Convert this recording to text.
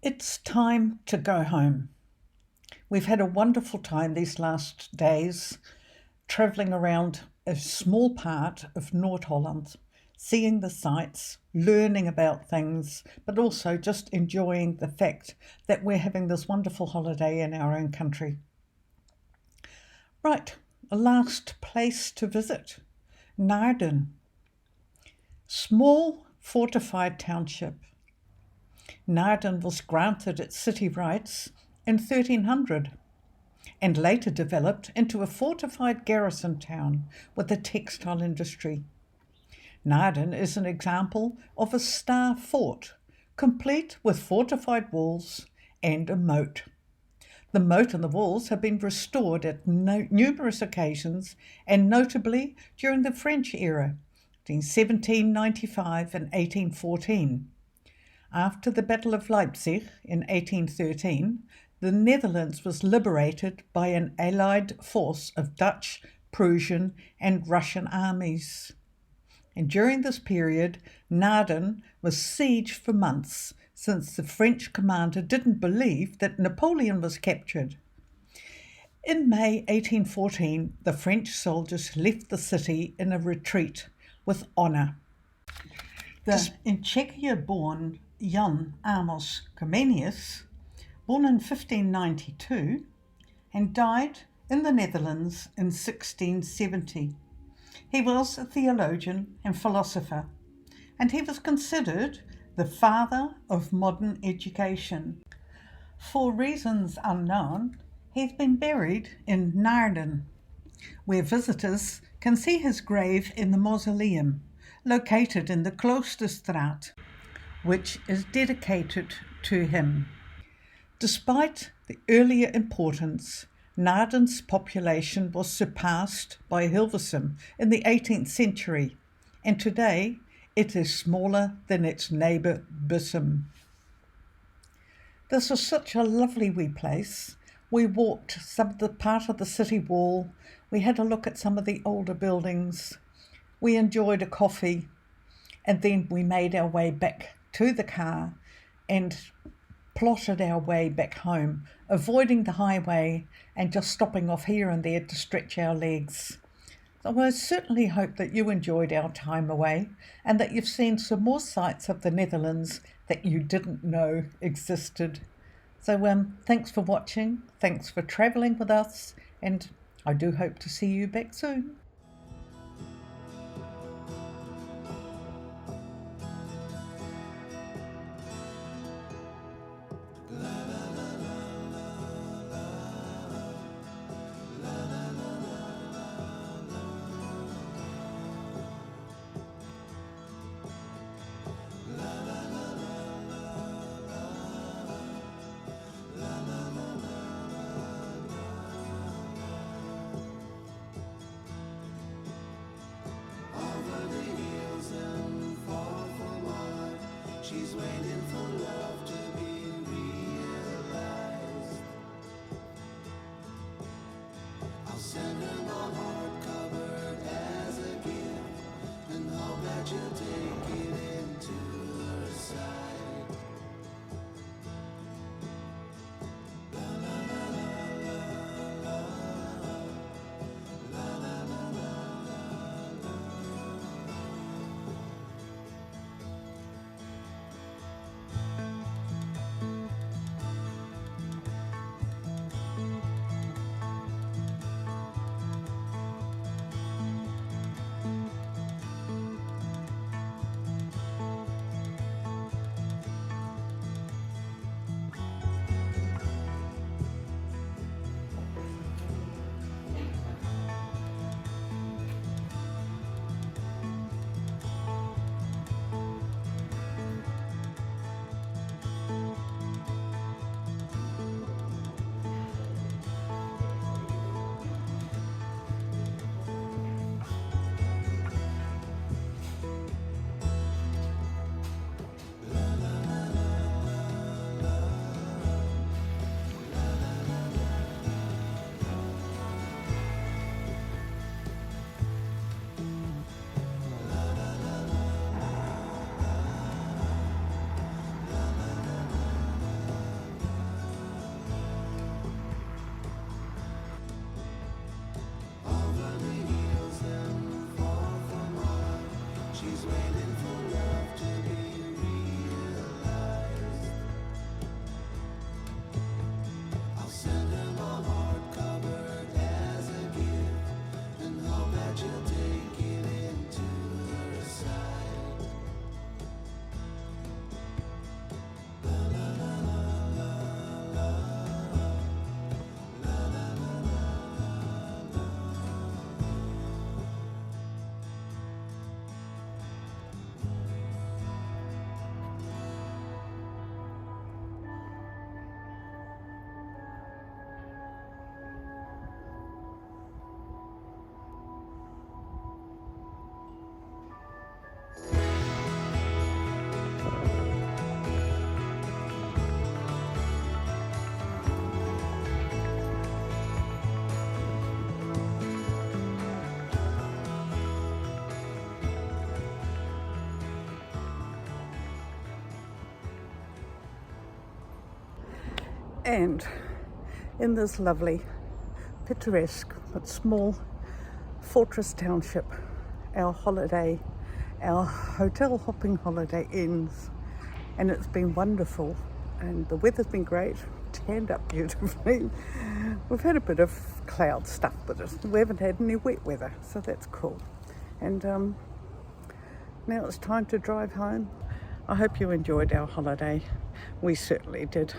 It's time to go home. We've had a wonderful time these last days, travelling around a small part of Noord-Holland, seeing the sights, learning about things, but also just enjoying the fact that we're having this wonderful holiday in our own country. Right, a last place to visit, Naarden. Small fortified township. Naarden was granted its city rights in 1300 and later developed into a fortified garrison town with a textile industry. Naarden is an example of a star fort, complete with fortified walls and a moat. The moat and the walls have been restored at numerous occasions, and notably during the French era, between 1795 and 1814. After the Battle of Leipzig in 1813, the Netherlands was liberated by an allied force of Dutch, Prussian, and Russian armies. And during this period, Naarden was sieged for months, since the French commander didn't believe that Napoleon was captured. In May 1814, the French soldiers left the city in a retreat with honour. The in Czechia born Jan Amos Comenius, born in 1592 and died in the Netherlands in 1670. He was a theologian and philosopher, and he was considered the father of modern education. For reasons unknown, he's been buried in Naarden, where visitors can see his grave in the mausoleum, located in the Kloosterstraat, which is dedicated to him. Despite the earlier importance, Naarden's population was surpassed by Hilversum in the 18th century, and today it is smaller than its neighbour Bussum. This was such a lovely wee place. We walked some of the part of the city wall, we had a look at some of the older buildings, we enjoyed a coffee, and then we made our way back to the car and plotted our way back home, avoiding the highway and just stopping off here and there to stretch our legs. So I certainly hope that you enjoyed our time away and that you've seen some more sights of the Netherlands that you didn't know existed. So thanks for watching, thanks for travelling with us, and I do hope to see you back soon. She's waiting for love to be realized. I'll send her my heart covered as a gift, and hope that she'll take it into her side. La la la la la la la la la la. And in this lovely, picturesque but small fortress township, our hotel hopping holiday ends. And it's been wonderful, and the weather's been great, tanned up beautifully. We've had a bit of cloud stuff, but we haven't had any wet weather, so that's cool. And now it's time to drive home. I hope you enjoyed our holiday. We certainly did.